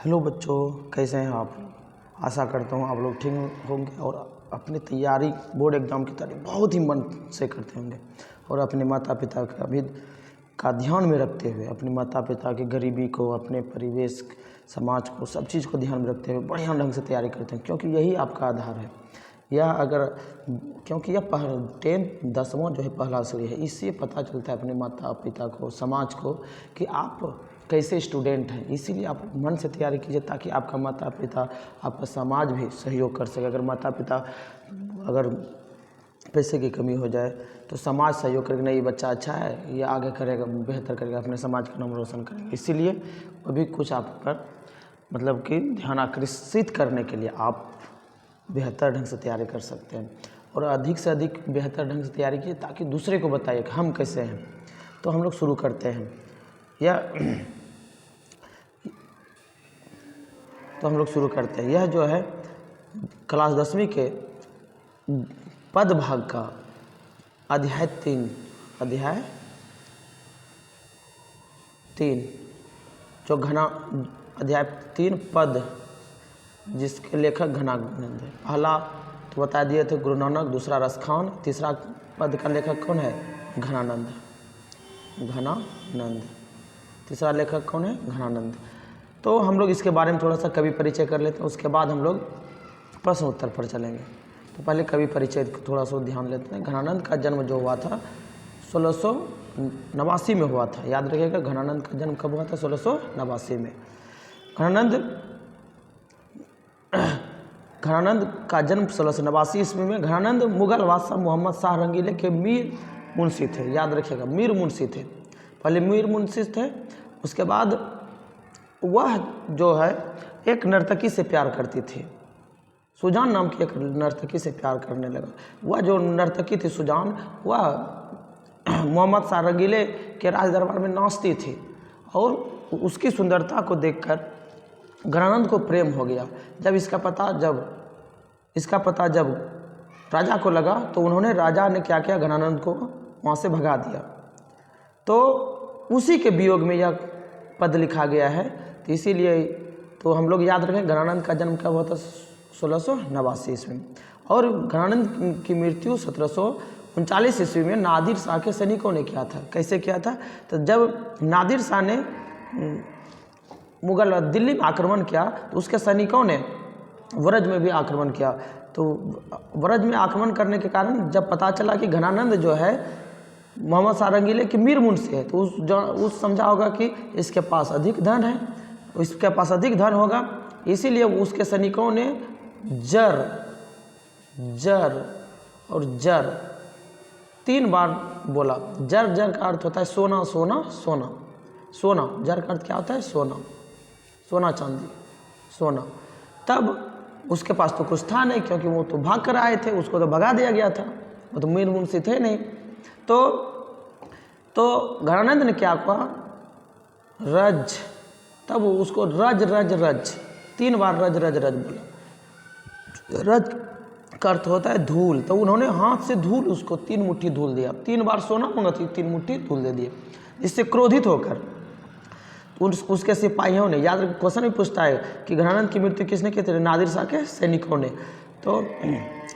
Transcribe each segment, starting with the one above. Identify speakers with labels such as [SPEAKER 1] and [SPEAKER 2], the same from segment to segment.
[SPEAKER 1] Hello बच्चों, कैसे हैं आप? आशा करता हूँ आप लोग ठीक होंगे और अपनी तैयारी बोर्ड एग्ज़ाम की तैयारी बहुत ही मन से करते होंगे और अपने माता पिता का ध्यान में रखते हुए, अपने माता पिता की गरीबी को, अपने परिवेश, समाज को, सब चीज़ को ध्यान में रखते हुए बढ़िया ढंग से तैयारी करते हैं, क्योंकि यही आपका आधार है। क्योंकि यह 10वां जो है पहला सीढ़ी है। इससे पता चलता है अपने माता पिता को, समाज को कि आप कैसे स्टूडेंट हैं। इसीलिए आप मन से तैयारी कीजिए ताकि आपका माता पिता, आपका समाज भी सहयोग कर सके। अगर माता पिता अगर पैसे की कमी हो जाए तो समाज सहयोग करेगा, नहीं बच्चा अच्छा है, ये आगे करेगा, बेहतर करेगा, अपने समाज का नाम रोशन करेगा। इसीलिए अभी कुछ आप पर मतलब कि ध्यान आकर्षित करने के लिए आप बेहतर ढंग से तैयारी कर सकते हैं और अधिक से अधिक बेहतर ढंग से तैयारी कीजिए ताकि दूसरे को बताइए कि हम कैसे हैं। तो हम लोग शुरू करते हैं यह जो है क्लास 10वीं के पद भाग का अध्याय 3 जो अध्याय 3 पद, जिसके लेखक घनानंद है। पहला तो बता दिए थे गुरु नानक, दूसरा रसखान, तीसरा पद का लेखक कौन है? घनानंद। तीसरा लेखक कौन है? घनानंद। तो हम लोग इसके बारे में थोड़ा सा कवि परिचय कर लेते हैं, उसके बाद हम लोग प्रश्न उत्तर पर चलेंगे। तो पहले कवि परिचय थोड़ा सा ध्यान लेते हैं। घनानंद का जन्म जो हुआ था 1689 में हुआ था। याद रखिएगा, घनानंद का जन्म कब हुआ था? 1689 में। घनानंद का जन्म 1689 ईस्वी में। घनानंद मुगल बादशाह मोहम्मद शाह रंगीले के मीर मुंशी थे। याद रखिएगा, मीर मुंशी थे। पहले मीर मुंशी थे, उसके बाद वह जो है एक नर्तकी से प्यार करती थी। सुजान नाम की एक नर्तकी से प्यार करने लगा। वह जो नर्तकी थी सुजान, वह मोहम्मद शाह रंगीले के राज दरबार में नाचती थी और उसकी सुंदरता को देखकर घनानंद को प्रेम हो गया। जब इसका पता जब राजा को लगा तो उन्होंने, राजा ने क्या किया, घनानंद को वहाँ से भगा दिया। तो उसी के वियोग में यह पद लिखा गया है। तो इसीलिए तो हम लोग याद रखें, घनानंद का जन्म कब हुआ था? 1689 ईस्वी में। और घनानंद की मृत्यु 1739 ईस्वी में नादिर शाह के सैनिकों ने किया था। कैसे किया था? तो जब नादिर शाह ने मुगल दिल्ली में आक्रमण किया तो उसके सैनिकों ने व्रज में भी आक्रमण किया। तो व्रज में आक्रमण करने के कारण जब पता चला कि घनानंद जो है मोहम्मद शाह रंगीले की मीर मुंशी है, तो उस समझा होगा कि इसके पास अधिक धन है, इसके पास अधिक धन होगा। इसीलिए उसके सैनिकों ने जर 3 बार बोला। जर का अर्थ होता है सोना। जर का अर्थ क्या होता है? सोना चांदी, सोना। तब उसके पास तो कुछ था नहीं, क्योंकि वो तो भाग कर आए थे, उसको तो भगा दिया गया था, वो तो मीर मुंशी थे नहीं। तो घनानंद ने क्या कहा? रज। तब उसको रज 3 बार रज बोला। रज का अर्थ होता है धूल। तो उन्होंने हाथ से धूल, उसको 3 मुट्ठी धूल दिया। 3 बार सोना मांगा थी, 3 मुट्ठी धूल दे दिए। इससे क्रोधित होकर उसके सिपाहियों ने, याद रख क्वेश्चन भी पूछता है कि घनानंद की मृत्यु किसने की थी? नादिर शाह के सैनिकों ने। तो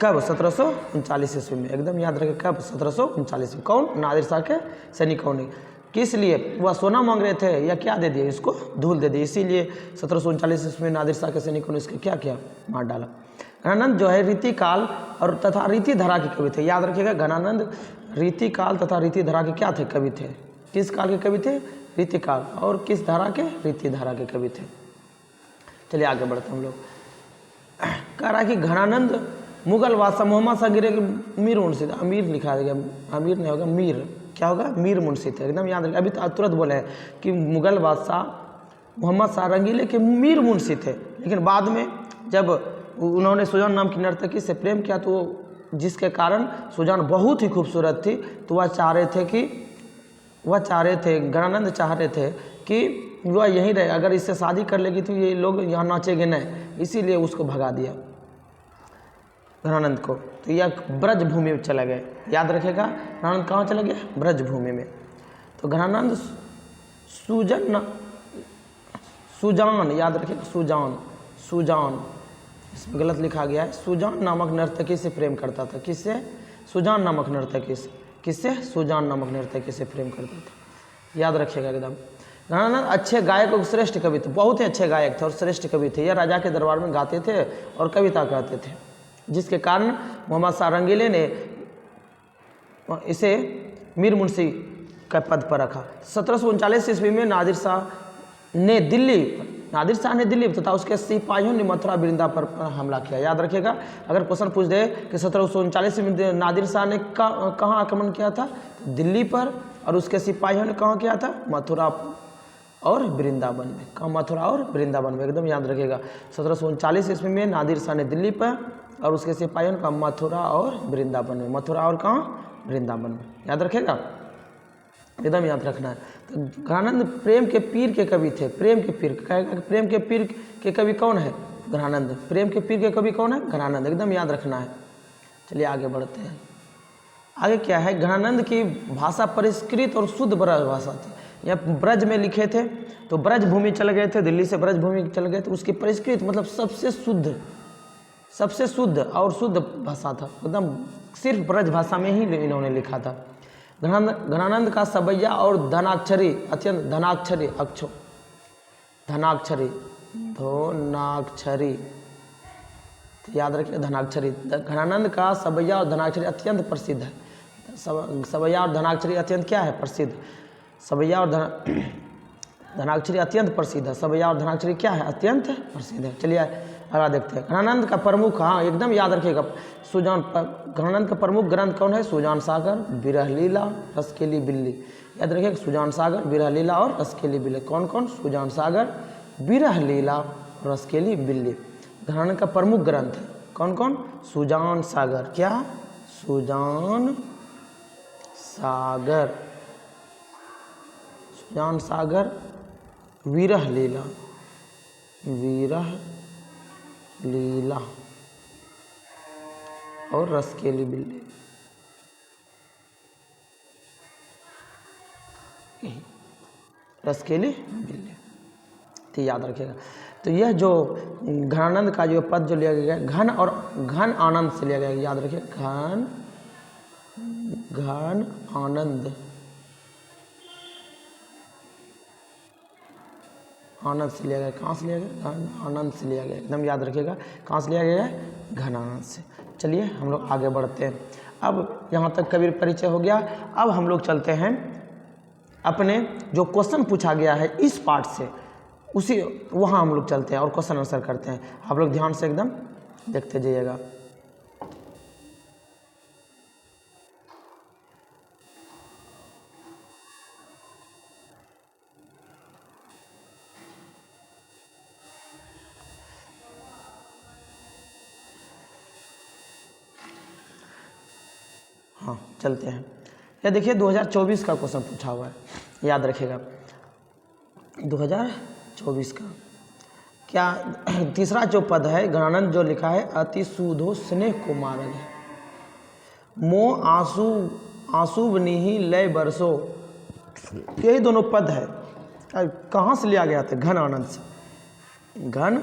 [SPEAKER 1] कब? 1739 ईस्वी में। एकदम याद रखें, कब? 1739 में। कौन? नादिर शाह के सैनिकों ने। किस लिए? वह सोना मांग रहे थे या क्या दे दिए? इसको धूल दे दी। इसीलिए 1739 ईस्वी में नादिर शाह के सैनिकों ने इसके क्या किया? मार डाला। घनानंद जो है रीतिकाल और तथा रीति धारा के कवि थे। याद रखिएगा, घनानंद रीतिकाल तथा रीति धारा के क्या थे? कवि थे। किस काल के कवि थे? रीतिकाल। और किस धारा के? रीति धारा के कवि थे। चलिए आगे बढ़ते हम लोग। कह रहा है कि घनानंद मुगल बादशाह मोहम्मद शाह गिरे के मीर मुंशी थे। अमीर लिखा गया, अमीर नहीं होगा, मीर। क्या होगा? मीर मुंशी थे। एकदम याद रखिए। अभी तो तुरंत बोले हैं कि मुगल बादशाह मोहम्मद शाह रंगीले के मीर मुंशी थे, लेकिन बाद में जब उन्होंने सुजान नाम की नर्तकी से प्रेम किया, तो जिसके कारण सुजान बहुत ही खूबसूरत थी, तो वह घनानंद चाह रहे थे कि वह यहीं रहे। अगर इससे शादी कर लेगी तो ये लोग यहाँ नाचेंगे नहीं, इसीलिए उसको भगा दिया घनानंद को। तो यह ब्रज भूमि में चला गया। याद रखेगा, घनानंद कहाँ चला गया? ब्रज भूमि में। तो घनानंद सुजान, याद रखिए सुजान, सुजान, इसमें गलत लिखा गया है। सुजान नामक नर्तकी से प्रेम करता था। किससे? सुजान नामक नर्तकी से। किससे? सुजान नामक नर्तकी से प्रेम करता था। याद रखिएगा एकदम। घनानंद अच्छे गायक और श्रेष्ठ कवि थे, बहुत ही अच्छे गायक थे और श्रेष्ठ कवि थे। यह राजा के दरबार में गाते थे और कविता कहते थे, जिसके कारण मोहम्मद शाह रंगीले ने इसे मीर मुंशी का पद पर रखा। 1739 ईस्वी में नादिर शाह ने दिल्ली तथा उसके सिपाहियों ने मथुरा वृंदा पर हमला किया। याद रखिएगा, अगर क्वेश्चन पूछ दे कि 1739 में नादिर शाह ने कहाँ आक्रमण किया था? दिल्ली पर। और उसके सिपाहियों ने कहाँ किया था? मथुरा और वृंदावन में। कहाँ? मथुरा और वृंदावन में, एकदम याद रखिएगा। 1739 ईस्वी में नादिर शाह ने दिल्ली पर और उसके सिपाहियों ने कहा मथुरा और वृंदावन में। मथुरा और कहाँ? वृंदावन में। याद रखेगा, एकदम याद रखना है। तो घनानंद प्रेम के पीर के कवि थे। प्रेम के पीर, कहेगा प्रेम के पीर के कवि कौन है? घनानंद। प्रेम के पीर के कवि कौन है? घनानंद, एकदम याद रखना है। चलिए आगे बढ़ते हैं। आगे क्या है? घनानंद की भाषा परिष्कृत और शुद्ध ब्रज भाषा थी। यह ब्रज में लिखे थे, तो ब्रज भूमि चले गए थे, दिल्ली से ब्रज भूमि चले गए थे। उसकी परिष्कृत मतलब सबसे शुद्ध और शुद्ध भाषा था, एकदम सिर्फ ब्रज भाषा में ही इन्होंने लिखा था। घनानंद का सवैया और धनाक्षरी अत्यंत धनाक्षरी तो याद रखिए धनाक्षरी। घनानंद का सवैया और धनाक्षरी अत्यंत प्रसिद्ध है। सवैया और धनाक्षरी अत्यंत क्या है? प्रसिद्ध। सवैया और धनाक्षरी अत्यंत प्रसिद्ध है। सवैया और धनाक्षरी क्या है? अत्यंत प्रसिद्ध है। चलिए अगला देखते हैं। घनानंद का प्रमुख, हाँ एकदम याद रखिएगा, घनानंद का प्रमुख ग्रंथ कौन है? सुजान सागर, विरह लीला, रसकेली बिल्ली। याद रखिएगा, सुजान सागर, विरह लीला और रसकेली बिल्ली। कौन कौन? सुजान सागर, विरह लीला, रसकेली बिल्ली। घनानंद का प्रमुख ग्रंथ है कौन कौन? सुजान सागर, क्या? सुजान सागर, सुजान सागर, विरह लीला, और रसकेली बिल्ली। रसकेली बिल्ली, तो याद रखिएगा। तो यह जो घनानंद का जो पद जो लिया गया है, घन आनंद से लिया गया है। याद रखिए, घन आनंद से लिया गया। कहाँ से लिया गया? घन आनंद से लिया गया, एकदम याद रखिएगा। कहाँ से लिया गया है? घन आनंद से। चलिए हम लोग आगे बढ़ते हैं। अब यहाँ तक कवि परिचय हो गया। अब हम लोग चलते हैं अपने जो क्वेश्चन पूछा गया है इस पार्ट से, वहाँ हम लोग चलते हैं और क्वेश्चन आंसर करते हैं। आप लोग ध्यान से एकदम देखते जाइएगा। हाँ चलते हैं। ये देखिए 2024 का क्वेश्चन पूछा हुआ है, याद रखिएगा 2024 का। क्या तीसरा जो पद है, घनानंद जो लिखा है, अति सुधो स्नेह को मारग है, मोह आंसू बनीही लय बरसो। यही दोनों पद है। कहाँ से लिया गया था? घन आनंद से। घन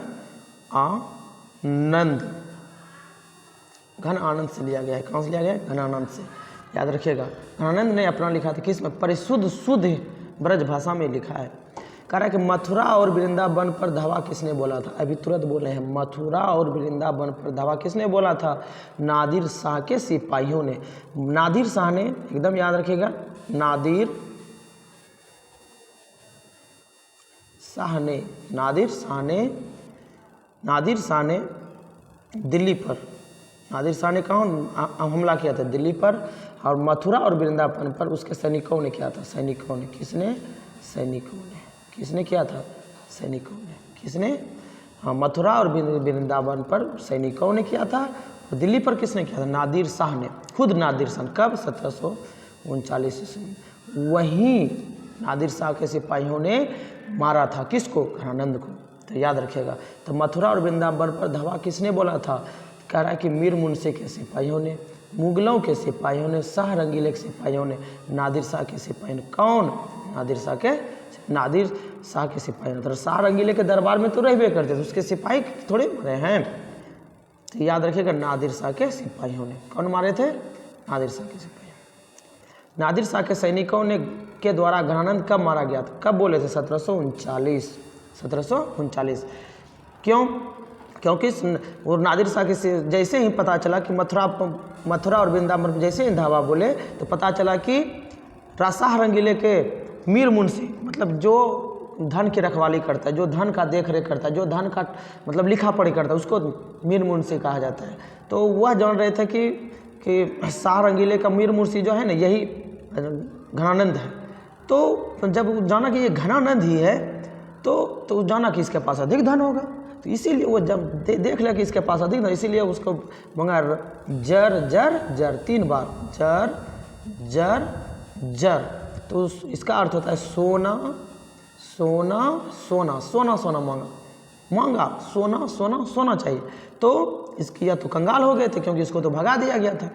[SPEAKER 1] आनंद से लिया गया है। कहाँ से लिया गया है? घन आनंद से। याद रखिएगा, घनानंद ने अपना लिखा था किस में? परिशुद्ध शुद्ध ब्रज भाषा में लिखा है। कह रहा है कि मथुरा और वृंदावन पर धावा किसने बोला था? अभी तुरंत बोले हैं, मथुरा और वृंदावन पर धावा किसने बोला था? नादिर शाह के सिपाहियों ने। नादिर शाह ने, एकदम याद रखिएगा, नादिर शाह ने दिल्ली पर, नादिर शाह ने कहाँ हमला किया था? दिल्ली पर। और मथुरा और वृंदावन पर उसके सैनिकों ने किया था। सैनिकों ने, किसने? सैनिकों ने। किसने किया था? सैनिकों ने। किसने? हाँ, मथुरा और वृंदावन पर सैनिकों ने किया था। और दिल्ली पर किसने किया था? नादिर शाह ने, खुद नादिर शाह। कब? 1739 ईस्वी। वहीं नादिर शाह के सिपाहियों ने मारा था किसको? घनानंद को। तो याद रखिएगा। तो मथुरा और वृंदावन पर धावा किसने बोला था? कह रहा है कि मीर मुंशी के सिपाहियों ने, मुगलों के सिपाहियों ने, शाह रंगीले के सिपाहियों ने, नादिर शाह के सिपाहियों ने। कौन? नादिर शाह के नादिर शाह के सिपाही, मतलब शाह रंगीले के दरबार में तो रहबे करते थे, उसके सिपाही थोड़े मरे हैं। तो याद रखिएगा नादिर शाह के सिपाहियों ने, कौन मारे थे? नादिर शाह के सिपाही। नादिर शाह के सैनिकों ने के द्वारा घनानंद कब मारा गया था? कब बोले थे? 1739। क्यों? क्योंकि वो नादिर शाह के जैसे ही पता चला कि मथुरा और वृंदावन जैसे ही धावा बोले तो पता चला कि शाह रंगीले के मीर मुंशी, मतलब जो धन की रखवाली करता है, जो धन का देख रेख करता है, जो धन का मतलब लिखा पढ़ी करता है, उसको मीर मुंशी कहा जाता है। तो वह जान रहे थे कि शाह रंगीले का मीर मुंशी जो है ना, यही घनानंद है। तो जब जाना कि ये घनानंद ही है तो जाना कि इसके पास अधिक धन होगा, तो इसीलिए वो जब देख लिया कि इसके पास अधिक धन, इसीलिए उसको मंगा जर जर जर 3 बार, जर जर जर। तो इसका अर्थ होता है सोना सोना सोना, सोना सोना मांगा, सोना सोना सोना चाहिए। तो इसकी या तो कंगाल हो गए थे, क्योंकि इसको तो भगा दिया गया था।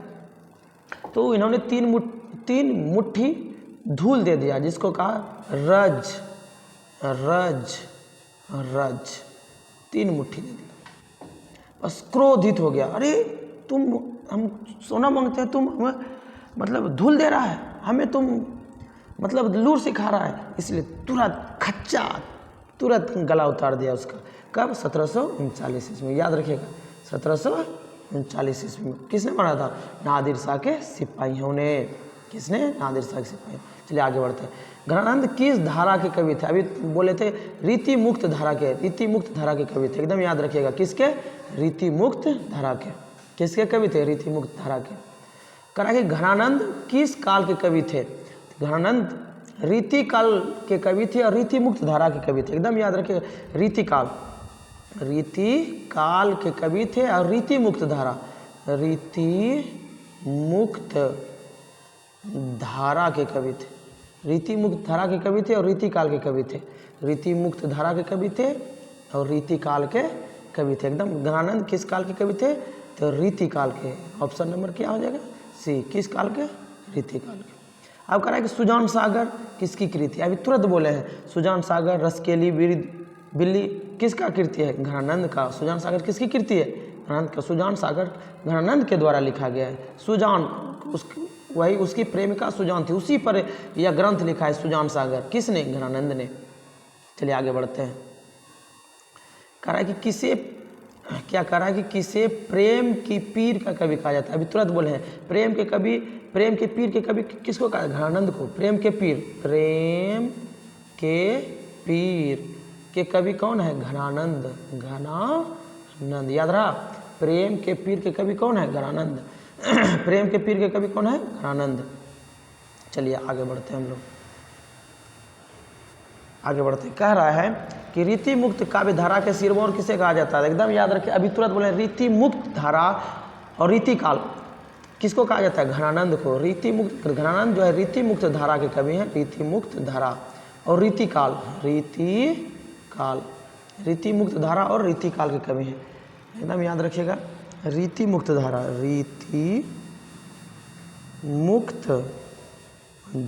[SPEAKER 1] तो इन्होंने 3 मुट्ठी धूल दे दिया, जिसको कहा रज रज रज, 3 मुट्ठी दे दिया। बस क्रोधित हो गया, अरे हम सोना मांगते हैं, तुम हमें मतलब धूल दे रहा है, हमें तुम मतलब लूर सिखा रहा है। इसलिए तुरंत गला उतार दिया उसका। कब? 1739 ईस्वी में, याद रखिएगा 1739 ईस्वी में। किसने मारा था? नादिर शाह के सिपाहियों ने। किसने? नादिर शाह के सिपाही। चलिए आगे बढ़ते हैं। घनानंद किस धारा के कवि थे? अभी बोले थे रीति मुक्त धारा के, रीति मुक्त धारा के कवि थे, एकदम याद रखिएगा। किसके? रीति मुक्त धारा के। किसके कवि थे? रीति मुक्त धारा के। कहा कि घनानंद किस काल के कवि थे? घनानंद रीति काल के कवि थे और रीति मुक्त धारा के कवि थे, एकदम याद रखिएगा। रीति काल के कवि थे और रीति मुक्त धारा, रीति मुक्त धारा के कवि थे। रीति मुक्त धारा के कवि थे और रीति काल के कवि थे। रीति मुक्त धारा के कवि थे और रीति काल के कवि थे, एकदम। घनानंद किस काल के कवि थे? तो रीति काल के। ऑप्शन नंबर क्या हो जाएगा? सी। किस काल के? रीति काल के। अब कह रहा है कि सुजान सागर किसकी कृति? अभी तुरंत बोले हैं सुजान सागर, रसकेली, बिल्ली किसका कृति है? घनानंद का। सुजान सागर किसकी कृति है? घनानंद का। सुजान सागर घनानंद के द्वारा लिखा गया है। सुजान वही उसकी प्रेमिका सुजान थी, उसी पर यह ग्रंथ लिखा है सुजान सागर। किसने? घनानंद ने। चलिए आगे बढ़ते हैं। कह रहा है कि किसे प्रेम की पीर का कवि कहा जाता है? अभी तुरंत बोले हैं प्रेम के पीर के कवि किसको कहा? घनानंद को। प्रेम के पीर के कवि कौन है? घनानंद। याद रहा? प्रेम के पीर के कवि कौन है? घनानंद। प्रेम के पीर के कवि कौन है? घनानंद। चलिए आगे बढ़ते हैं हम लोग। आगे बढ़ते कह रहा है कि रीति मुक्त काव्य धारा के सिरमौर किसे कहा जाता है? एकदम याद रखिए। अभी तुरंत बोले रीति मुक्त धारा और रीति काल किसको कहा जाता है? घनानंद को। रीति मुक्त घनानंद जो है रीति मुक्त धारा के कवि हैं। रीति मुक्त धारा और रीति काल, रीति मुक्त धारा और रीति काल के कवि हैं, एकदम याद रखिएगा। रीति मुक्त धारा, रीति मुक्त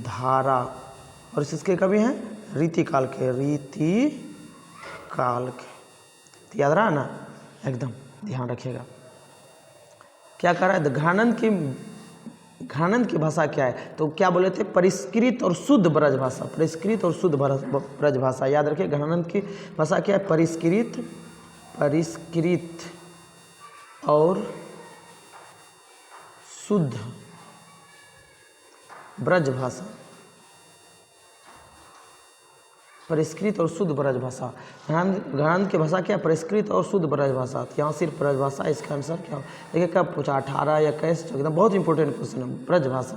[SPEAKER 1] धारा और इसके कवि हैं रीति काल के, तो याद रहा ना? एकदम ध्यान रखिएगा। क्या कर रहा है? घनानंद की भाषा क्या है? तो क्या बोले थे? परिष्कृत और शुद्ध ब्रज भाषा। परिष्कृत और शुद्ध ब्रज भाषा, याद रखिए। घनानंद की भाषा क्या है? परिष्कृत और शुद्ध ब्रज भाषा। परिष्कृत और शुद्ध ब्रज भाषा। घनानंद की भाषा क्या है? परिष्कृत और शुद्ध ब्रज भाषा। यहाँ सिर्फ ब्रज भाषा, इसका आंसर क्या हो? देखिए कब पूछा? 18 या 21, एकदम बहुत इंपॉर्टेंट क्वेश्चन है। ब्रज भाषा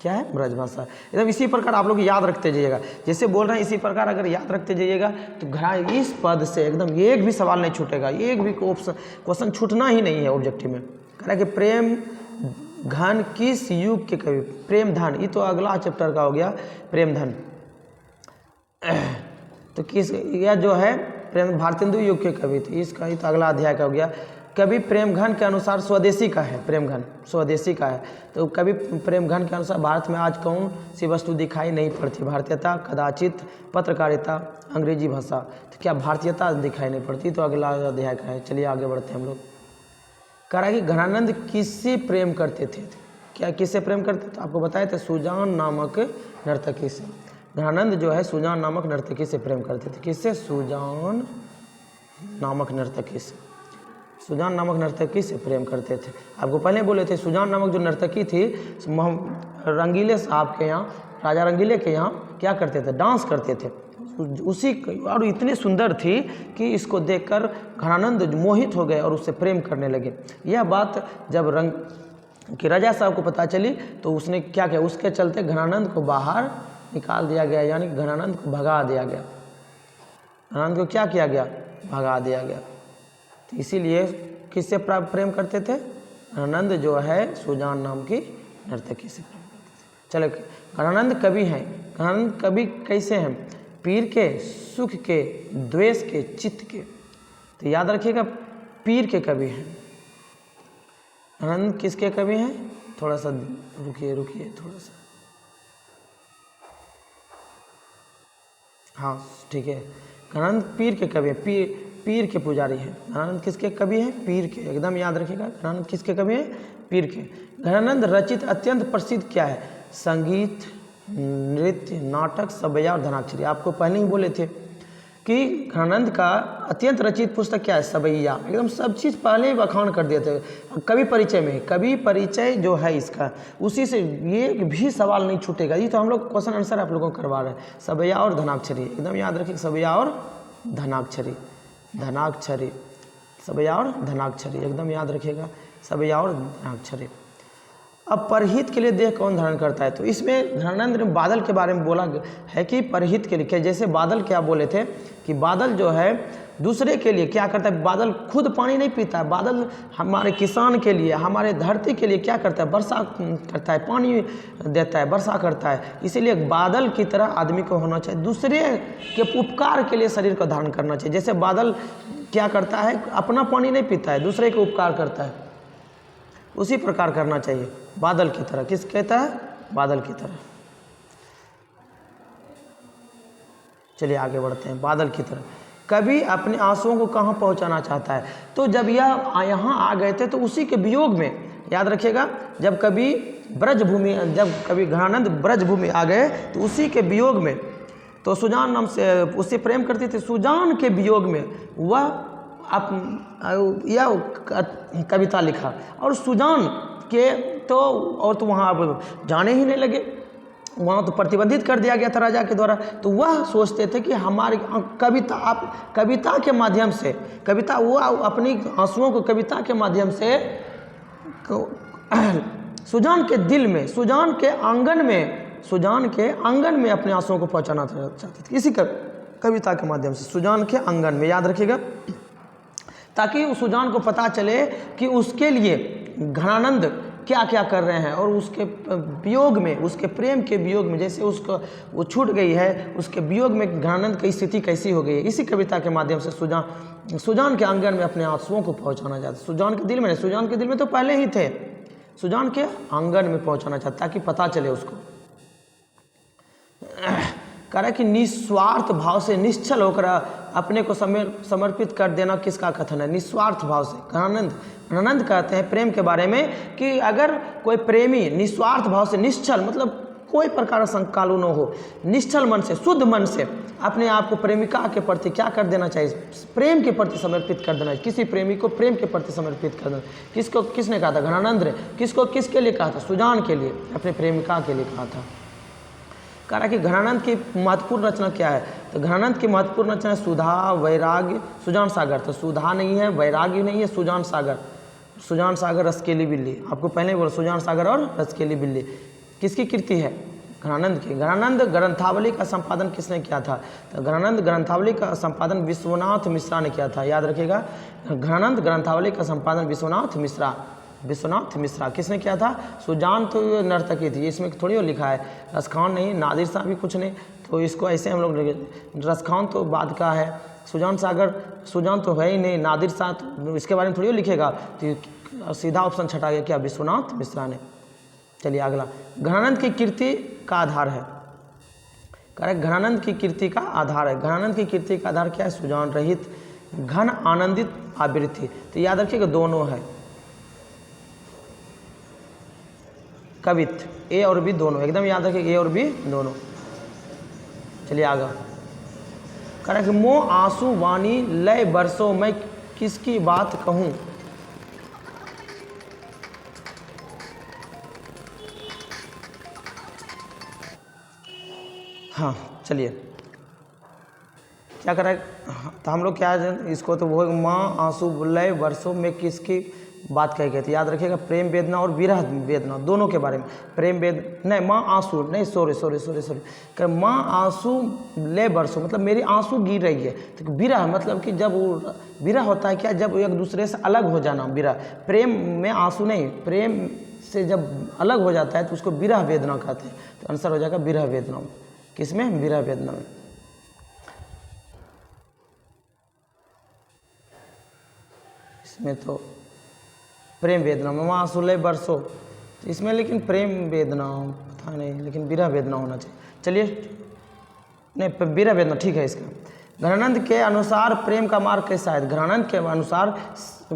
[SPEAKER 1] क्या है? ब्रज भाषा। एकदम इसी प्रकार आप लोग याद रखते जाइएगा, जैसे बोल रहे हैं इसी प्रकार अगर याद रखते जाइएगा तो इस पद से एकदम एक भी सवाल नहीं छूटेगा, एक भी क्वेश्चन छूटना ही नहीं है ऑब्जेक्टिव में। कह रहा है कि प्रेम घन किस युग के कवि? प्रेम धन, ये तो अगला चैप्टर का हो गया। प्रेम धन तो किस, यह जो है प्रेम भारतेंदु युग के कवि थे, इसका ही तो अगला अध्याय का हो गया। कवि प्रेमघन के अनुसार स्वदेशी का है, प्रेमघन स्वदेशी का है। तो कवि प्रेमघन के अनुसार भारत में आज कौन सी वस्तु दिखाई नहीं पड़ती? भारतीयता, कदाचित, पत्रकारिता, अंग्रेजी भाषा। तो क्या भारतीयता दिखाई नहीं पड़ती? तो अगला अध्याय का है। चलिए आगे बढ़ते हैं हम लोग। कह रहा है कि घनानंद किससे प्रेम करते थे? क्या किससे प्रेम करते थे? आपको बताए थे सुजान नामक नर्तकी से। घनानंद जो है सुजान नामक नर्तकी से प्रेम करते थे। किससे? सुजान नामक नर्तकी से। सुजान नामक नर्तकी से प्रेम करते थे। आपको पहले बोले थे सुजान नामक जो नर्तकी थी रंगीले साहब के यहाँ, राजा रंगीले के यहाँ क्या करते थे? डांस करते थे। उसी और इतनी सुंदर थी कि इसको देखकर घनानंद मोहित हो गए और उससे प्रेम करने लगे। यह बात जब कि राजा साहब को पता चली तो उसने क्या किया? उसके चलते घनानंद को बाहर निकाल दिया गया, यानी घनानंद को भगा दिया गया। घनानंद को क्या किया गया? भगा दिया गया। तो इसीलिए किससे प्रेम करते थे? घनानंद जो है सुजान नाम की नर्तकी से प्रेम करते थे। चलो, घनानंद कवि हैं। घनानंद कवि कैसे हैं? पीर के, सुख के, द्वेष के, चित्त के। तो याद रखिएगा, पीर के कवि हैं। घनानंद किसके कवि हैं? थोड़ा सा रुकिए थोड़ा सा। हाँ ठीक है, घनानंद पीर के कवि हैं, पीर के पुजारी हैं। घनानंद किसके कवि हैं? पीर के। एकदम याद रखिएगा, घनानंद किसके कवि हैं? पीर के। घनानंद रचित अत्यंत प्रसिद्ध क्या है? संगीत, नृत्य, नाटक, सवैया और धनाक्षरी। आपको पहले ही बोले थे कि घनानंद का अत्यंत रचित पुस्तक क्या है? सवैया। एकदम सब चीज़ पहले ही बखान कर दिए थे। कवि परिचय में, कवि परिचय जो है इसका, उसी से ये भी सवाल नहीं छूटेगा। ये तो हम लोग क्वेश्चन आंसर आप लोगों को करवा रहे हैं। सवैया और धनाक्षरी, एकदम याद रखिए, सवैया और धनाक्षरी, धनाक्षरी, सवैया और धनाक्षरी, एकदम याद रखिएगा, सवैया और धनाक्षरी। अब परहित के लिए देह कौन धारण करता है? तो इसमें घनानंद ने बादल के बारे में बोला है कि परहित के लिए, जैसे बादल क्या बोले थे कि बादल जो है दूसरे के लिए क्या करता है? बादल खुद पानी नहीं पीता है, बादल हमारे किसान के लिए, हमारे धरती के लिए क्या करता है? वर्षा करता है, पानी देता है, वर्षा करता है। इसीलिए बादल की तरह आदमी को होना चाहिए, दूसरे के उपकार के लिए शरीर को धारण करना चाहिए। जैसे बादल क्या करता है? अपना पानी नहीं पीता है, दूसरे के उपकार करता है, उसी प्रकार करना चाहिए बादल की तरह। किस कहता है? बादल की तरह। चलिए आगे बढ़ते हैं। बादल की तरह कवि अपने आंसुओं को कहाँ पहुंचाना चाहता है? तो जब यह यहाँ आ गए थे तो उसी के वियोग में, याद रखिएगा, जब कभी ब्रजभूमि, जब कभी घनानंद ब्रजभूमि आ गए तो उसी के वियोग में, तो सुजान नाम से उससे प्रेम करते थे, सुजान के वियोग में वह यह कविता लिखा। और सुजान के तो और तो वहाँ अब जाने ही नहीं लगे, वहाँ तो प्रतिबंधित कर दिया गया था राजा के द्वारा। तो वह सोचते थे कि हमारी कविता, आप कविता के माध्यम से, कविता वो अपनी आंसुओं को कविता के माध्यम से सुजान के दिल में, सुजान के आंगन में अपने आंसुओं को पहुँचाना चाहते थे, इसी कविता के माध्यम से, सुजान के आंगन में। याद रखिएगा, ताकि उस सुजान को पता चले कि उसके लिए घनानंद क्या क्या कर रहे हैं, और उसके वियोग में, उसके प्रेम के वियोग में, जैसे उसको वो छूट गई है, उसके वियोग में घनानंद की स्थिति कैसी हो गई है। इसी कविता के माध्यम से सुजान के आंगन में अपने आंसुओं को पहुंचाना चाहता। सुजान के दिल में नहीं, सुजान के दिल में तो पहले ही थे, सुजान के आंगन में पहुंचाना चाहता ताकि पता चले उसको। कह रहा है कि निस्वार्थ भाव से निश्चल होकर अपने को समर्पित कर देना किसका कथन है? निस्वार्थ भाव से। घनानंद कहते हैं प्रेम के बारे में कि अगर कोई प्रेमी निस्वार्थ भाव से, निश्चल मतलब कोई प्रकार का संकालू न हो, निश्चल मन से, शुद्ध मन से अपने आप को प्रेमिका के प्रति क्या कर देना चाहिए? प्रेम के प्रति समर्पित कर देना चाहिए। किसी प्रेमी को प्रेम के प्रति समर्पित कर देना। किसको, किसने कहा था? घनानंद ने। किसको, किसके लिए कहा था? सुजान के लिए, अपने प्रेमिका के लिए कहा था। कह रहा कि घनानंद की महत्वपूर्ण रचना क्या है? तो घनानंद की महत्वपूर्ण रचना है सुधा, वैराग्य, सुजान सागर। तो सुधा नहीं है, वैराग्य नहीं है, सुजान सागर। सुजान सागर, रसकेली बिल्ली। आपको पहले ही बोला, सुजान सागर और रसकेली बिल्ली किसकी कृति है? घनानंद की। घनानंद ग्रंथावली का संपादन किसने किया था? तो घनानंद ग्रंथावली का संपादन विश्वनाथ मिश्रा ने किया था। याद रखिएगा, घनानंद ग्रंथावली का संपादन विश्वनाथ मिश्रा किसने किया था? सुजान तो नर्तकी थी, इसमें थोड़ी वो लिखा है, रसखान नहीं, नादिर साहब भी कुछ नहीं, तो इसको ऐसे हम लोग, रसखान तो बाद का है, सुजान सागर, सुजान तो है ही नहीं, नादिर शाह तो इसके बारे में थोड़ी लिखेगा, तो सीधा ऑप्शन छटा गया क्या, विश्वनाथ मिश्रा ने। चलिए अगला, घनानंद की कीर्ति का आधार है, करेक्ट, घनानंद की कीर्ति का आधार है। घनानंद की कीर्ति का आधार क्या है, सुजान रहित घन आनंदित आवृत्ति। तो याद रखिएगा दोनों है, कवित्व, ए और बी दोनों, एकदम याद रखिए ए और बी दोनों। चलिए आगे, करेक्ट, मोह आंसू वाणी लय बरसों मैं किसकी बात कहूँ। हाँ चलिए क्या करें, तो हम लोग क्या इसको तो वो माँ आंसू लय वर्षों में किसकी बात कही गई थी, याद रखिएगा प्रेम वेदना और विरह वेदना दोनों के बारे में। प्रेम वेद नहीं, माँ आंसू नहीं, सॉरी कर, माँ आंसू ले बरसों मतलब मेरी आंसू गिर रही है। तो विरह मतलब कि जब वो विरह होता है क्या, जब एक दूसरे से अलग हो जाना विरह। प्रेम में आंसू नहीं, प्रेम से जब अलग हो जाता है तो उसको विरह वेदना कहते हैं। तो आंसर हो जाएगा विरह वेदना में, किसमें, विरह वेदना में। इसमें तो प्रेम वेदना में, वहाँ सुलह बरसों, इसमें लेकिन प्रेम वेदना पता नहीं, लेकिन विरह वेदना होना चाहिए। चलिए नहीं, विरह वेदना ठीक है इसका। घनानंद के अनुसार प्रेम का मार्ग कैसा है, घनानंद के अनुसार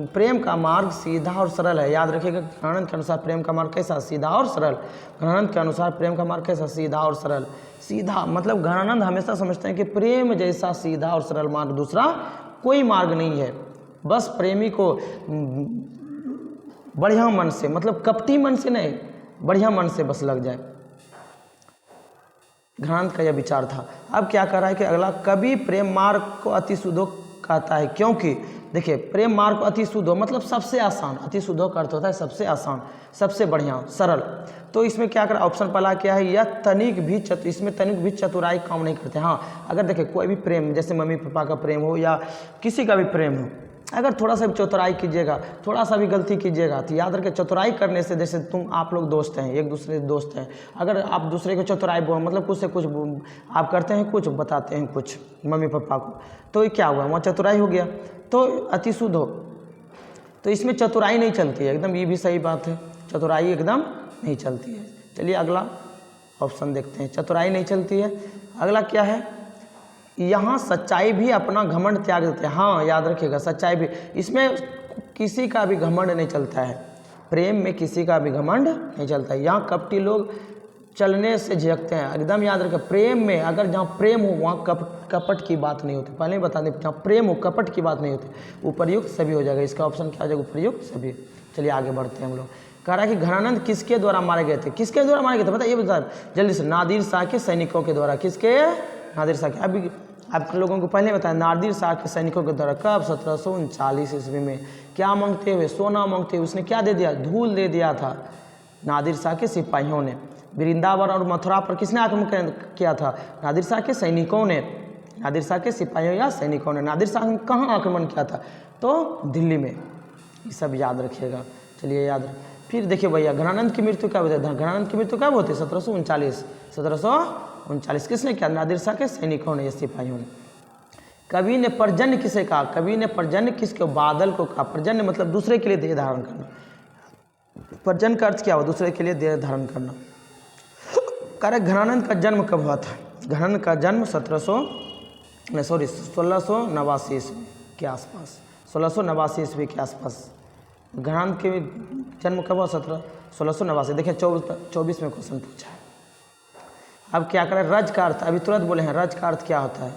[SPEAKER 1] प्रेम का मार्ग सीधा और सरल है। याद रखिएगा घनानंद के अनुसार प्रेम का मार्ग कैसा, सीधा और सरल। घनानंद के अनुसार प्रेम का मार्ग कैसा, सीधा और सरल। सीधा मतलब घनानंद हमेशा समझते हैं कि प्रेम जैसा सीधा और सरल मार्ग दूसरा कोई मार्ग नहीं है। बस प्रेमी को बढ़िया मन से, मतलब कपटी मन से नहीं, बढ़िया मन से बस लग जाए। घनानंद का यह विचार था। अब क्या कर रहा है कि अगला, कवि प्रेम मार्ग को अति शुद्धो कहता है, क्योंकि देखिए प्रेम मार्ग को अति शुद्धो मतलब सबसे आसान, अति शुद्धो का अर्थ होता है सबसे आसान, सबसे बढ़िया, सरल। तो इसमें क्या कर, ऑप्शन पहला क्या है, यह तनिक भी इसमें तनिक भी चतुराई काम नहीं करते। हाँ अगर देखिए कोई भी प्रेम, जैसे मम्मी पापा का प्रेम हो या किसी का भी प्रेम हो, अगर थोड़ा सा भी चतुराई कीजिएगा, थोड़ा सा भी गलती कीजिएगा, तो याद रखें चतुराई करने से, जैसे आप लोग दोस्त हैं, एक दूसरे दोस्त हैं, अगर आप दूसरे को चतुराई मतलब कुछ से कुछ आप करते हैं, कुछ बताते हैं कुछ मम्मी पापा को, तो ये क्या हुआ, वहाँ चतुराई हो गया, तो अति शुद्ध हो। तो इसमें चतुराई नहीं चलती है, एकदम ये भी सही बात है, चतुराई एकदम नहीं चलती है। चलिए अगला ऑप्शन देखते हैं, चतुराई नहीं चलती है। अगला क्या है, यहाँ सच्चाई भी अपना घमंड त्याग देते हैं। हाँ याद रखिएगा सच्चाई भी, इसमें किसी का भी घमंड नहीं चलता है, प्रेम में किसी का भी घमंड नहीं चलता है। यहाँ कपटी लोग चलने से झिझकते हैं, एकदम याद रखें। प्रेम में अगर जहाँ प्रेम हो वहाँ कपट की बात नहीं होती, पहले ही बता दें, जहाँ प्रेम हो कपट की बात नहीं होती। उपर्युक्त सभी हो जाएगा, इसका ऑप्शन क्या हो जाएगा, उपर्युक्त सभी। चलिए आगे बढ़ते हैं हम लोग। कह रहा है कि घनानंद किसके द्वारा मारे गए थे, किसके द्वारा मारे गए थे, बताइए बता जल्दी से, नादिर शाह के सैनिकों के द्वारा। किसके, नादिर शाह के। अभी आप लोगों को पहले बताया, नादिर शाह के सैनिकों के द्वारा कब, 1739 ईस्वी में। क्या मांगते हुए, सोना मांगते हुए। उसने क्या दे दिया, धूल दे दिया था नादिर शाह के सिपाहियों ने। वृंदावन और मथुरा पर किसने आक्रमण किया था, नादिर शाह के सैनिकों ने, नादिर शाह के सिपाहियों या सैनिकों ने। नादिर शाह ने कहाँ आक्रमण किया था, तो दिल्ली में। ये सब याद रखिएगा। चलिए याद, फिर देखिए भैया घनानंद की मृत्यु कब होती है, घनानंद की मृत्यु कब होती है, 1739। किसने किया, नादिर शाह के सैनिकों ने, सिपाहियों ने। कवि ने पर्जन्य किसे कहा, कवि ने पर्जन्य किसके, बादल को कहा। पर्जन्य मतलब दूसरे के लिए देह धारण करना। पर्जन्य का अर्थ क्या हुआ, दूसरे के लिए देह धारण करना। कार्य घनानंद का जन्म कब हुआ था, घनानंद का जन्म 1689 ईस्वी के आसपास, 1689 ईस्वी के आसपास घनानंद के जन्म कब हुआ, 1689। देखिए 24 में क्वेश्चन पूछा है। अब क्या करें, रज का अर्थ, अभी तुरंत बोले हैं, रज का अर्थ क्या होता है,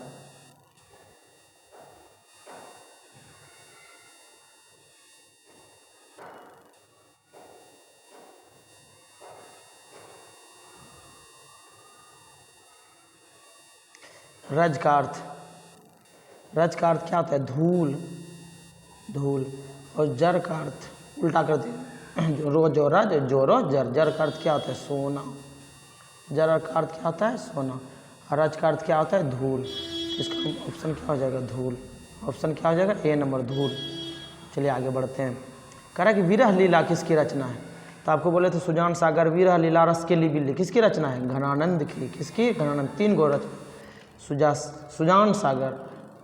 [SPEAKER 1] रज का अर्थ, रज का अर्थ क्या होता है, धूल, धूल। और जर का अर्थ उल्टा कर दिया, जो रज जोरो जर, जर का अर्थ क्या होता है, सोना। जर का अर्थ क्या होता है, सोना। और रज का अर्थ क्या होता है, धूल। इसका ऑप्शन क्या हो जाएगा, धूल। ऑप्शन क्या हो जाएगा, ए नंबर, धूल। चलिए आगे बढ़ते हैं। कह रहा है कि विरह लीला किसकी रचना है, तो आपको बोले थे सुजान सागर, विरह लीला रस के लिए बिल्ली, किसकी रचना है, घनानंद की। किसकी, घनानंद। 3 गो रचना, सुजान सागर,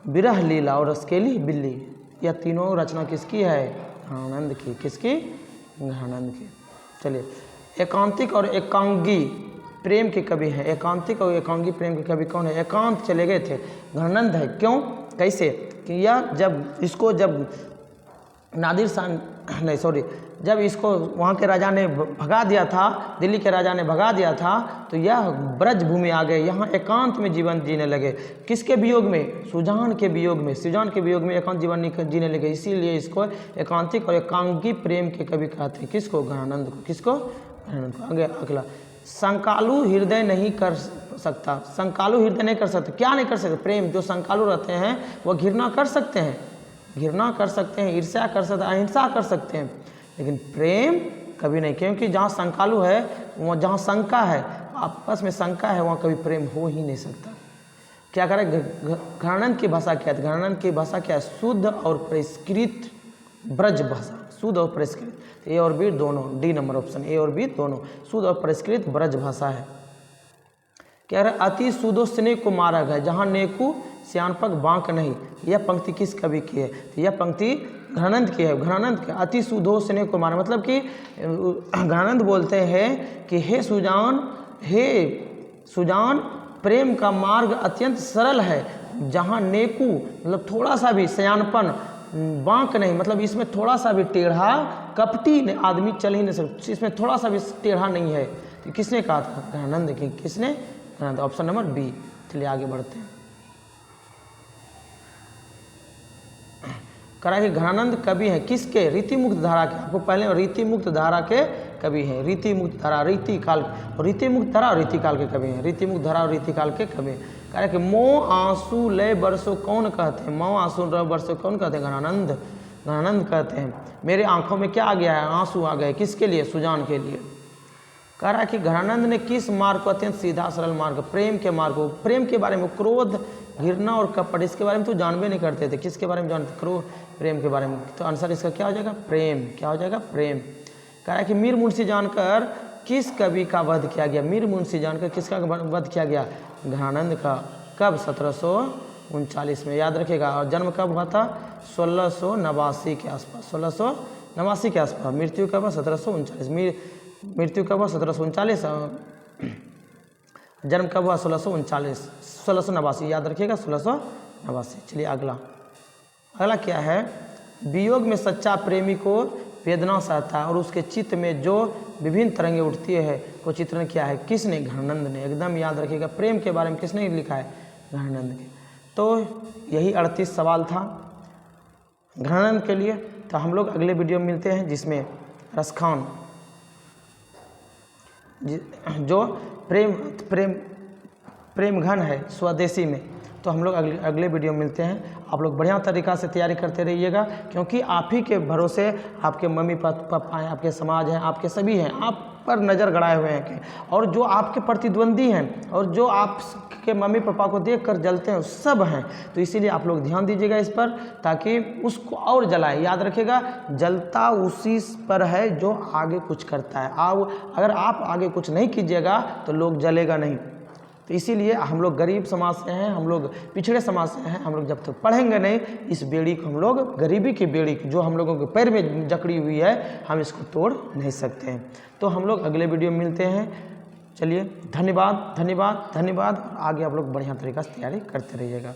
[SPEAKER 1] विरह लीला और रसकेली बिल्ली, यह तीनों रचना किसकी है? घनानंद की। किसकी? घनानंद की। चलिए, एकांतिक और एकांगी प्रेम के कवि हैं। एकांतिक और एकांगी प्रेम के कवि कौन है? एकांत चले गए थे, घनानंद है। क्यों? कैसे? कि यह जब नादिर शाह नहीं सॉरी जब इसको वहाँ के राजा ने भगा दिया था, दिल्ली के राजा ने भगा दिया था, तो यह ब्रज भूमि आ गए, यहाँ एकांत में जीवन जीने लगे। किसके वियोग में? सुजान के वियोग में। सुजान के वियोग में एकांत जीवन जीने लगे, इसीलिए इसको एकांतिक और एकांगी प्रेम के कवि कहते हैं। किसको? घनानंद को। किसको? घनानंद को। आगे अगला, संकालु हृदय नहीं कर सकता। संकालु हृदय नहीं कर सकते। क्या नहीं कर सकते? प्रेम। जो संकालु रहते हैं वह घृणा कर सकते हैं, घृणा कर सकते हैं, ईर्ष्या कर सकते हैं, अहिंसा कर सकते हैं, लेकिन प्रेम कभी नहीं। क्योंकि जहाँ संकालु है, वहाँ जहाँ शंका है, आपस में शंका है, वहाँ कभी प्रेम हो ही नहीं सकता। क्या करें? घनानंद की भाषा क्या है? घनानंद की भाषा क्या है? शुद्ध और परिष्कृत ब्रज भाषा। शुद्ध और परिष्कृत, ए और बी दोनों, डी नंबर ऑप्शन, ए और बी दोनों शुद्ध और परिष्कृत ब्रज भाषा है। कह रहे अति सुदो स्नेह को मार्ग है, जहाँ नेकू श्यानपक बांक नहीं। यह पंक्ति किस कवि की है? तो यह पंक्ति घनानंद की है। घनानंद के अति सुधो स्नेह को मार्ग, मतलब कि घनानंद बोलते हैं कि हे सुजान प्रेम का मार्ग अत्यंत सरल है, जहाँ नेकू मतलब थोड़ा सा भी सयानपन, बांक नहीं, मतलब इसमें थोड़ा सा भी टेढ़ा कपटी आदमी चल ही नहीं सकता, इसमें थोड़ा सा भी टेढ़ा नहीं है। तो किसने कहा था? घनानंद की। किसने? घनानंद। Option number B. चलिए आगे बढ़ते हैं। करा कि घनानंद कवि हैं किसके? रीतिमुक्त धारा के। आपको पहले रीतिमुक्त धारा के कवि हैं। रीतिमुक्त धारा, रीतिकाल, रीतिमुक्त धारा और रीतिकाल के कवि हैं। रीतिमुक्त धारा और रीतिकाल के कवि हैं। कह रहे कि मोह आंसू लय बरसो कौन कहते हैं? मोह आंसू लय बरसो कौन कहते हैं? घनानंद। घनानंद कहते हैं। मेरे आंखों में क्या आ गया है? आंसू आ गए। किसके लिए? सुजान के लिए। कह रहा है कि घनानंद ने किस मार्ग को अत्यंत सीधा सरल मार्ग, प्रेम के मार्ग को, प्रेम के बारे में, क्रोध, घृणा और कपट, इसके बारे में तो जानबे नहीं करते थे। किसके बारे में जानते? क्रोध, प्रेम के बारे में। तो आंसर इसका क्या हो जाएगा? प्रेम। क्या हो जाएगा? प्रेम। कह रहा है कि मीर मुंशी जानकर किस कवि का वध किया गया? मीर मुंशी जानकर किसका वध किया गया? घनानंद का। कब? 1739 में। याद रखिएगा। और जन्म कब हुआ था? 1689 के आसपास। 1689 के आसपास। मृत्यु कब? 1739। मृत्यु कब हुआ? 1739। जन्म कब हुआ? 1689। याद रखिएगा, 1689। चलिए अगला क्या है? वियोग में सच्चा प्रेमी को वेदना सहता है और उसके चित्त में जो विभिन्न तरंगें उठती है वो चित्रण क्या है? किसने? घनानंद ने। एकदम याद रखिएगा। प्रेम के बारे में किसने लिखा है? घनानंद के। तो यही 38 सवाल था घनानंद के लिए। तो हम लोग अगले वीडियो में मिलते हैं, जिसमें रसखान जो प्रेम घन है स्वदेशी में। तो हम लोग अगले वीडियो में मिलते हैं। आप लोग बढ़िया तरीक़ा से तैयारी करते रहिएगा, क्योंकि आप ही के भरोसे आपके मम्मी पापा हैं, आपके समाज हैं, आपके सभी हैं, आप पर नज़र गड़ाए हुए हैं। और जो आपके प्रतिद्वंदी हैं और जो आपके मम्मी पापा को देखकर जलते हैं, सब हैं। तो इसीलिए आप लोग ध्यान दीजिएगा इस पर, ताकि उसको और जलाए। याद रखिएगा, जलता उसी पर है जो आगे कुछ करता है। अगर आप आगे कुछ नहीं कीजिएगा तो लोग जलेगा नहीं। तो इसीलिए हम लोग गरीब समाज से हैं, हम लोग पिछड़े समाज से हैं। हम लोग जब तक पढ़ेंगे नहीं, इस बेड़ी को हम लोग, गरीबी की बेड़ी जो हम लोगों के पैर में जकड़ी हुई है, हम इसको तोड़ नहीं सकते हैं। तो हम लोग अगले वीडियो में मिलते हैं। चलिए, धन्यवाद धन्यवाद धन्यवाद। आगे आप लोग बढ़िया तरीक़ा से तैयारी करते रहिएगा।